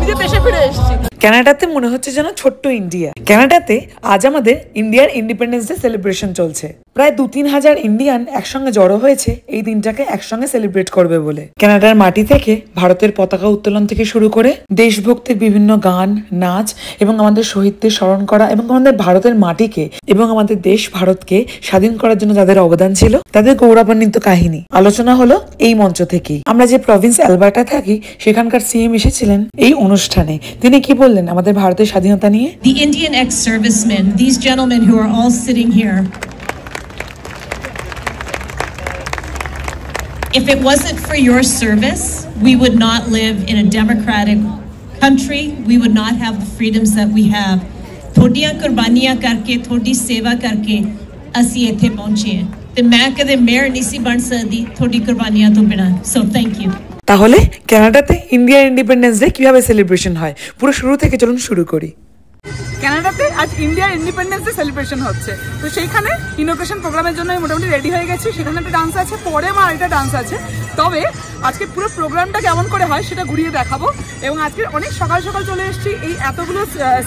নিজে দেশে ফিরে এসেছি। কানাডাতে মনে হচ্ছে যেন ছোট্ট ইন্ডিয়া। কানাডাতে আজ আমাদের ইন্ডিয়ার ইন্ডিপেন্ডেন্স ডে সেলিব্রেশন চলছে। প্রায় 2-3 হাজার ইন্ডিয়ান একসঙ্গে জড়ো হয়েছে এই দিনটাকে একসঙ্গে সেলিব্রেট করবে বলে। কানাডার মাটি থেকে ভারতের পতাকা উত্তোলন থেকে শুরু করে দেশভক্তির বিভিন্ন গান, নাচ এবং আমাদের শহীদদের স্মরণ করা এবং আমাদের ভারতের মাটিকে এবং আমাদের দেশ ভারতকে স্বাধীন করার জন্য যাদের অবদান ছিল তাদের গৌরবান্বিত কাহিনী আলোচনা হলো এই মঞ্চ থেকেই। আমরা যে প্রভিন্স অ্যালবার্টা থাকি সেখানকার সিএম এসেছিলেন এই অনুষ্ঠানে। তিনি কি বললেন আমাদের ভারতের স্বাধীনতা নিয়ে? The Indian ex-servicemen, these gentlemen who are all sitting here, if it wasn't for your service, we would not live in a democratic country. We would not have the freedoms that we have. थोड़ियां कुर्बानियां करके, थोड़ी सेवा करके, असी इत्थे पहुंचे हैं। ते मैं कदे मेयर नहीं सी बन सकदी थोड़ी कुर्बानियां तो बिना। So thank you. তাহলে কানাডাতে ইন্ডিয়ার ইন্ডিপেন্ডেন্স ডে কিভাবে সেলিব্রেশন হয় পুরো শুরু থেকে চলুন শুরু করি। কানাডাতে আজ ইন্ডিয়ার ইন্ডিপেন্ডেন্স ডে সেলিব্রেশন হচ্ছে, তো সেইখানে ইনোগ্রেশন প্রোগ্রামের জন্য আমি মোটামুটি রেডি হয়ে গেছি। সেখানে একটা ডান্স আছে, পরে আমার আরেকটা ডান্স আছে। তবে আজকে পুরো প্রোগ্রামটা কেমন করে হয় সেটা ঘুরিয়ে দেখাবো। এবং আজকে অনেক সকাল সকাল চলে এসেছি। এই এতগুলো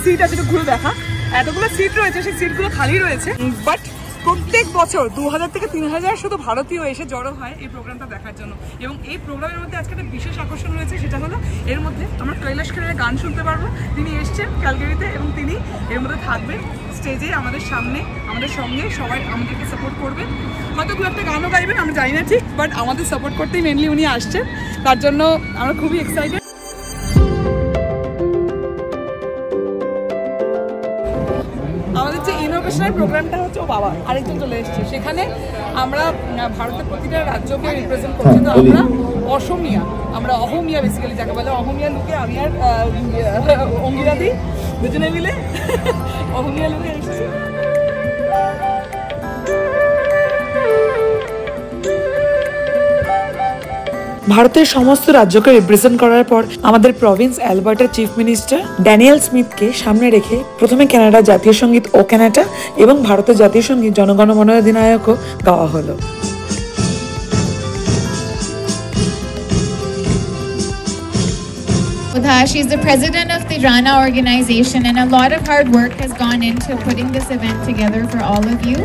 সিট আছে, ঘুরে দেখা, এতগুলো সিট রয়েছে, সেই সিটগুলো খালি রয়েছে। বাট প্রত্যেক বছর 2000 থেকে 3000 শুধু ভারতীয় এসে জড়ো হয় এই প্রোগ্রামটা দেখার জন্য। এবং এই প্রোগ্রামের মধ্যে আজকে একটা বিশেষ আকর্ষণ রয়েছে, সেটা হলো এর মধ্যে আমরা কৈলাশ খেরের গান শুনতে পারবো। তিনি এসছেন ক্যালগারিতে এবং তিনি এর মধ্যে থাকবেন স্টেজে আমাদের সামনে, আমাদের সঙ্গে সবাই আমাদেরকে সাপোর্ট করবেন। হয়তো দু একটা গানও গাইবেন, আমরা জানি না ঠিক, বাট আমাদের সাপোর্ট করতেই মেনলি উনি আসছেন। তার জন্য আমরা খুবই এক্সাইটেড। আমাদের যে ইনোগ্রেশনের প্রোগ্রামটা হচ্ছে, ও বাবা আরেকজন চলে এসেছে, সেখানে আমরা ভারতের প্রতিটা রাজ্যকে রিপ্রেজেন্ট করছি। তো আমরা অসমিয়া, আমরা অহমিয়া বেসিক্যালি যাকে বলে, অহমিয়া লুকে আমি আর অঙ্গিরাদি দুজনে মিলে অহমিয়া লুকে এসেছি। ভারতের সমস্ত রাজ্যকে রিপ্রেজেন্ট করার পর আমাদের প্রভিন্স অ্যালবার্টার চিফ মিনিস্টার ড্যানিয়েল স্মিথকে সামনে রেখে প্রথমে কানাডার জাতীয় সঙ্গীত ও কানাডা এবং ভারতের জাতীয় সঙ্গীত জনগণ মন অধিনায়কও গাওয়া হলো। She's the president of the Rana organization, and a lot of hard work has gone into putting this event together for all of you.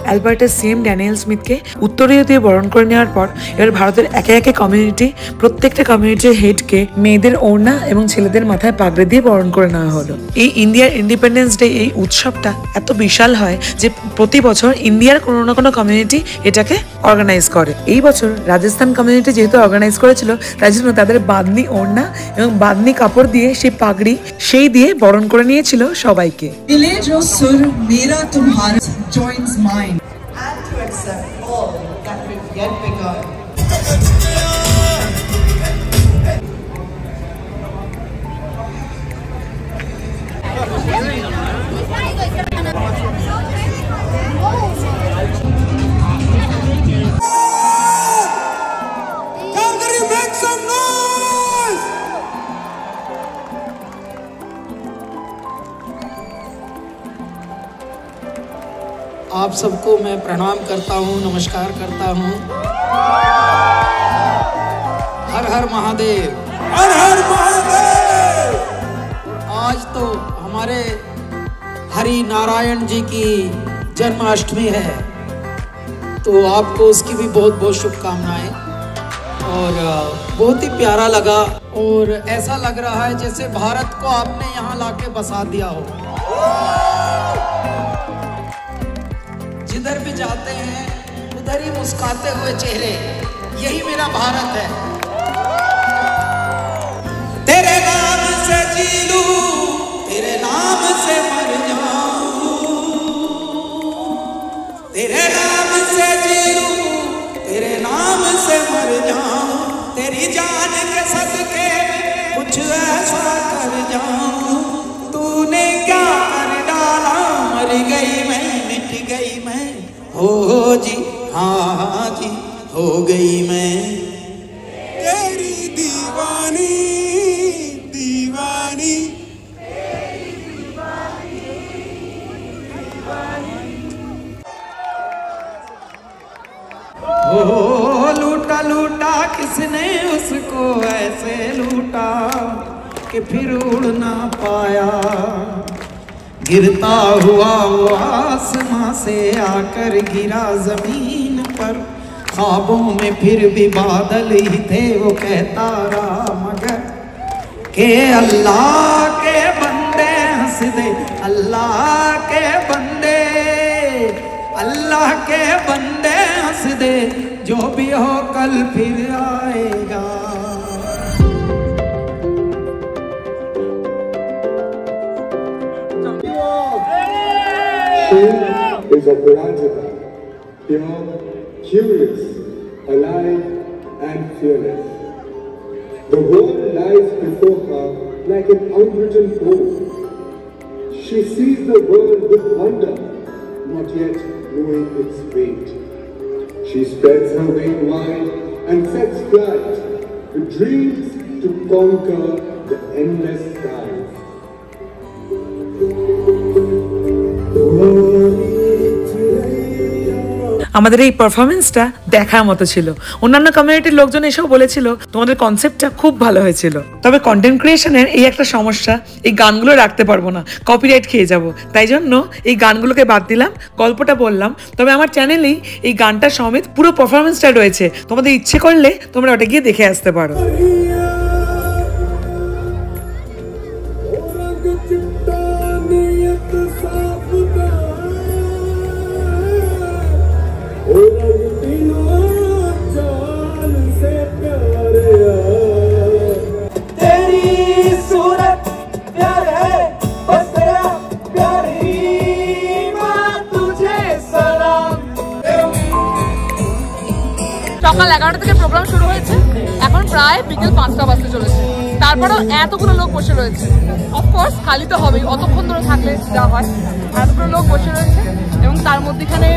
অ্যালবার্টার সিএম ড্যানিয়েল স্মিথকে উত্তরীয় দিয়ে বরণ করে নেওয়ার পর এবার ভারতের একে একে কমিউনিটি, প্রত্যেকটা কমিউনিটির হেডকে মেয়েদের ওড়না এবং ছেলেদের মাথায় পাগড়ি দিয়ে বরণ করে নেওয়া হলো। এই ইন্ডিয়ার ইন্ডিপেন্ডেন্স ডে এই উৎসবটা এত বিশাল হয় যে প্রতি বছর ইন্ডিয়ার কোনো না কোনো কমিউনিটি এটাকে অর্গানাইজ করে। এই বছর রাজস্থান কমিউনিটি যেহেতু অর্গানাইজ করেছিল, তাই জন্য তাদের বাঁধনি ওড়না এবং বাঁধনি কাপড় দিয়ে সেই পাগড়ি সেই দিয়ে বরণ করে নিয়েছিল সবাইকে। Joins mine and to accept all that we've yet begun. Calgary, make some noise! आप सबको मैं प्रणाम करता हूँ, नमस्कार करता हूँ। हर हर महादेव, हर हर महादेव। आज तो हमारे हरि नारायण जी की जन्माष्टमी है, तो आपको उसकी भी बहुत बहुत शुभकामनाएं। और बहुत ही प्यारा लगा और ऐसा लग रहा है जैसे भारत को आपने यहाँ लाके बसा दिया हो। जिधर भी जाते हैं उधर ही मुस्कुराते हुए चेहरे, यही मेरा भारत है। तेरे नाम से जी लूं, तेरे नाम से मर जाऊं, तेरे नाम से जी लूं, तेरे नाम से मर जाऊं, तेरी जान के सदके कुछ ऐसा कर जाऊं। तूने क्या कर डाला, मर गई मैं, मिट गई मैं, हो जी हाँ जी हो गई मैं, तेरी दीवानी दीवानी। ओ लूटा लूटा किसने उसको ऐसे लूटा, कि फिर उड़ ना पाया। गिरता हुआ वो आसमां से आकर गिरा जमीन पर, ख्वाबों में फिर भी बादल ही थे वो कहता रहा मगर के अल्लाह के बंदे हंस दे, अल्लाह के बंदे, अल्लाह के बंदे हंस दे, जो भी हो कल फिर आएगा। She is a Puranjita, pure, curious, alive and fearless. The world lies before her like an unwritten code. She sees the world with wonder, not yet knowing its fate. She spreads her wing wide and sets flight, with dreams to conquer the endless skies. আমাদের এই পারফরমেন্সটা দেখার মতো ছিল। অন্যান্য কমিউনিটির লোকজন এসেও বলেছিল তোমাদের কনসেপ্টটা খুব ভালো হয়েছিল। তবে কন্টেন্ট ক্রিয়েশনের এই একটা সমস্যা, এই গানগুলো রাখতে পারবো না, কপিরাইট খেয়ে যাব। তাই জন্য এই গানগুলোকে বাদ দিলাম, গল্পটা বললাম। তবে আমার চ্যানেলেই এই গানটা সমেত পুরো পারফরমেন্সটা রয়েছে, তোমাদের ইচ্ছে করলে তোমরা ওটা গিয়ে দেখে আসতে পারো। সকাল 11টা থেকে প্রোগ্রাম শুরু হয়েছে, এখন প্রায় বিকেল 5টা বাজতে চলেছে। তারপরেও এতগুলো লোক বসে রয়েছে। অফকোর্স খালি তো হবেই, অতক্ষণ ধরে থাকলে যা হয়। এতগুলো লোক বসে রয়েছে এবং তার মধ্যেখানে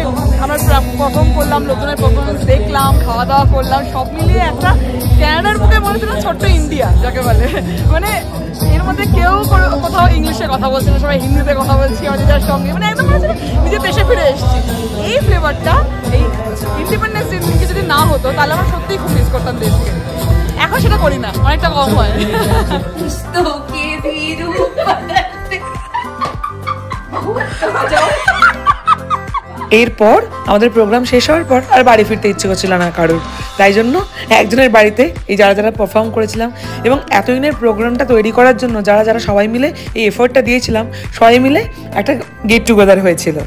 আমরা পারফর্ম করলাম, লোকজনের পারফরমেন্স দেখলাম, খাওয়া দাওয়া করলাম, সব মিলিয়ে একটা ক্যানাডার মুখে মনে হচ্ছিল ছোট্ট ইন্ডিয়া যাকে বলে। মানে এর মধ্যে কেউ কোথাও ইংলিশে কথা বলছে না, সবাই হিন্দিতে কথা বলছি নিজের সঙ্গে, মানে একদম মনে হচ্ছে নিজের দেশে ফিরে এসেছি। এই ফ্লেভারটা এই ইন্ডিপেন্ডেন্স ডে দিনকে যদি না হতো তাহলে আমরা সত্যিই খুব মিস করতাম দেশকে। এখন সেটা করি না, অনেকটা কম হয়। এরপর আমাদের প্রোগ্রাম শেষ হওয়ার পর আর বাড়ি ফিরতে ইচ্ছে করছিল না কারোর। তাই জন্য একজনের বাড়িতে এই যারা যারা পারফর্ম করেছিলাম এবং এতদিনের প্রোগ্রামটা তৈরি করার জন্য যারা যারা সবাই মিলে এই এফোর্টটা দিয়েছিলাম, সবাই মিলে একটা গেট টুগেদার হয়েছিল।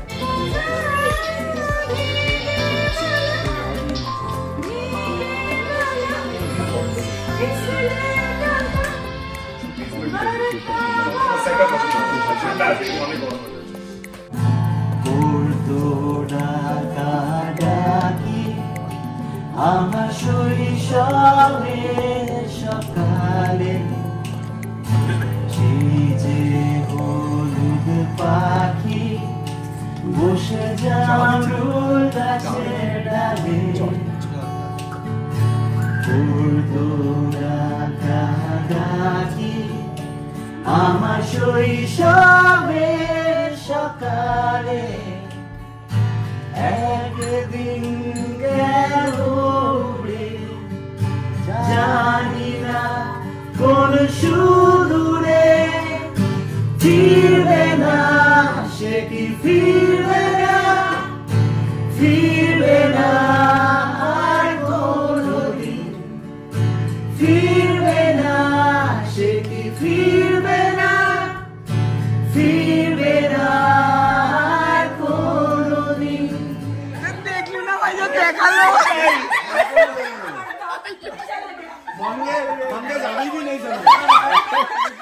আমার শৈশবের সকালে যে হলুদ পাখি বসে জামরুল গাছের ডালে, আমার শৈশবের সকালে একদিন গেল উড়ে, জানি না কোন সুদূরে ফিরবে না, সে কি ফিরবে না, ফিরবে না আর কোনদিন, ফিরবে না, সে কি ফিরবে না, ফিরবে না আর কোনদিন। দেখলি না ভাই, দেখালো हमने जानी भी नहीं समझा।